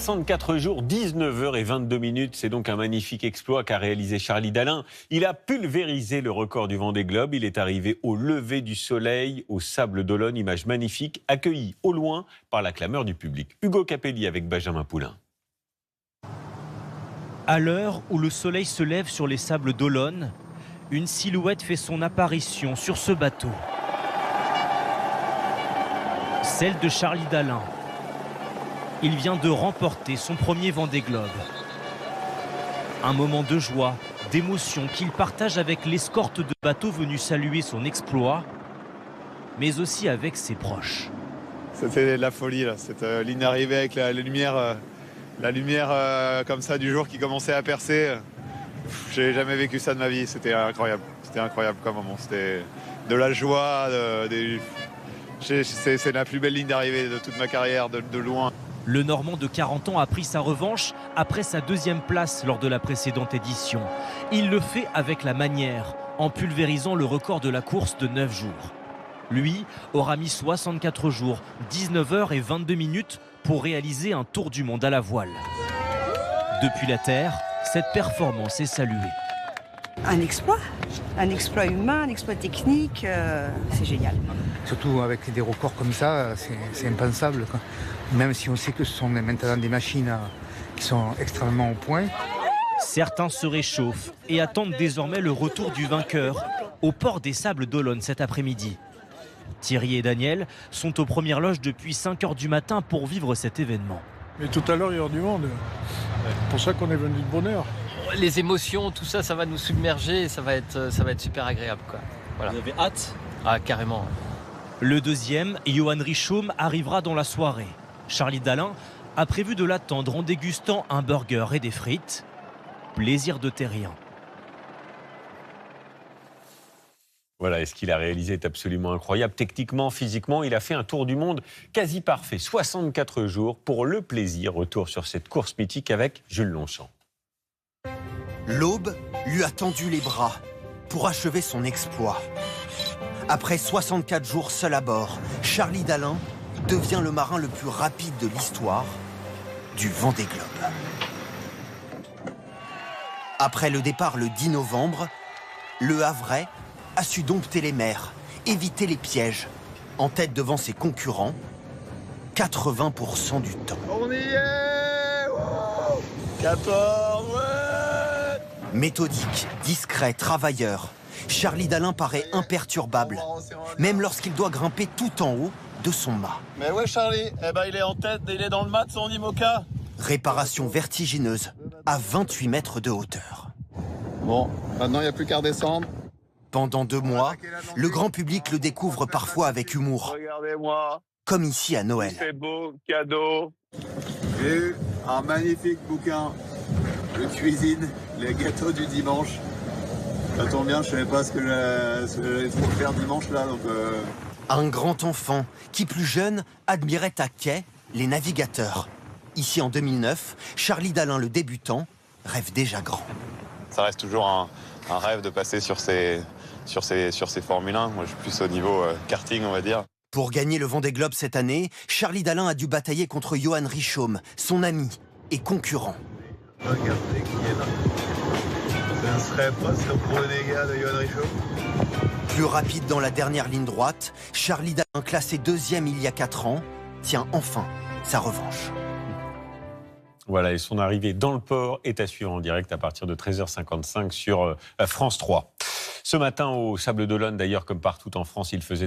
64 jours, 19h22. C'est donc un magnifique exploit qu'a réalisé Charlie Dalin. Il a pulvérisé le record du Vendée Globe. Il est arrivé au lever du soleil, au Sables d'Olonne. Image magnifique, accueillie au loin par la clameur du public. Hugo Capelli avec Benjamin Poulain. À l'heure où le soleil se lève sur les Sables d'Olonne, une silhouette fait son apparition sur ce bateau. Celle de Charlie Dalin. Il vient de remporter son premier Vendée Globe. Un moment de joie, d'émotion qu'il partage avec l'escorte de bateaux venus saluer son exploit, mais aussi avec ses proches. C'était de la folie, là. Cette ligne d'arrivée avec la lumière comme ça du jour qui commençait à percer. J'ai jamais vécu ça de ma vie, c'était incroyable. C'était incroyable comme moment. C'était de la joie, c'est la plus belle ligne d'arrivée de toute ma carrière, de loin. Le Normand de 40 ans a pris sa revanche après sa deuxième place lors de la précédente édition. Il le fait avec la manière, en pulvérisant le record de la course de 9 jours. Lui aura mis 64 jours, 19h22 pour réaliser un tour du monde à la voile. Depuis la Terre, cette performance est saluée. Un exploit humain, un exploit technique, c'est génial. Surtout avec des records comme ça, c'est impensable, quoi. Même si on sait que ce sont maintenant des machines qui sont extrêmement au point. Certains se réchauffent et attendent désormais le retour du vainqueur au port des Sables d'Olonne cet après-midi. Thierry et Daniel sont aux premières loges depuis 5 h du matin pour vivre cet événement. Mais tout à l'heure, il y aura du monde. C'est pour ça qu'on est venu de bonne heure. Les émotions, tout ça, ça va nous submerger et ça va être super agréable, quoi. Voilà. Vous avez hâte ? Ah, carrément. Le deuxième, Johan Richomme, arrivera dans la soirée. Charlie Dalin a prévu de l'attendre en dégustant un burger et des frites. Plaisir de terrien. Voilà, et ce qu'il a réalisé est absolument incroyable. Techniquement, physiquement, il a fait un tour du monde quasi parfait. 64 jours pour le plaisir. Retour sur cette course mythique avec Jules Longchamp. L'aube lui a tendu les bras pour achever son exploit. Après 64 jours seul à bord, Charlie Dalin devient le marin le plus rapide de l'histoire du Vendée Globe. Après le départ le 10 novembre, le Havrais a su dompter les mers, éviter les pièges, en tête devant ses concurrents, 80% du temps. On y est, 14, ouais. Méthodique, discret, travailleur, Charlie Dalin paraît imperturbable, même lorsqu'il doit grimper tout en haut de son mât. Mais ouais Charlie, il est en tête, il est dans le mât de son IMOCA. Réparation vertigineuse à 28 mètres de hauteur. Bon, maintenant il n'y a plus qu'à redescendre. Pendant 2 mois, le grand public le découvre parfois avec humour. Regardez-moi, Comme ici à Noël. c'est beau, cadeau. J'ai eu un magnifique bouquin de cuisine, les gâteaux du dimanche. Ça tombe bien, je savais pas ce que j'allais trop faire dimanche là, donc... Un grand enfant qui, plus jeune, admirait à quai les navigateurs. Ici en 2009, Charlie Dalin, le débutant, rêve déjà grand. Ça reste toujours un rêve de passer sur ces Formule 1. Moi, je suis plus au niveau karting, on va dire. Pour gagner le Vendée Globe cette année, Charlie Dalin a dû batailler contre Johan Richomme, son ami et concurrent. Regardez qui est là. Ce ne serait pas ce renégat de Johan Richomme. Plus rapide dans la dernière ligne droite, Charlie Dalin, classé 2e il y a 4 ans, tient enfin sa revanche. Voilà, et son arrivée dans le port est à suivre en direct à partir de 13h55 sur France 3. Ce matin, au Sables d'Olonne, d'ailleurs, comme partout en France, il faisait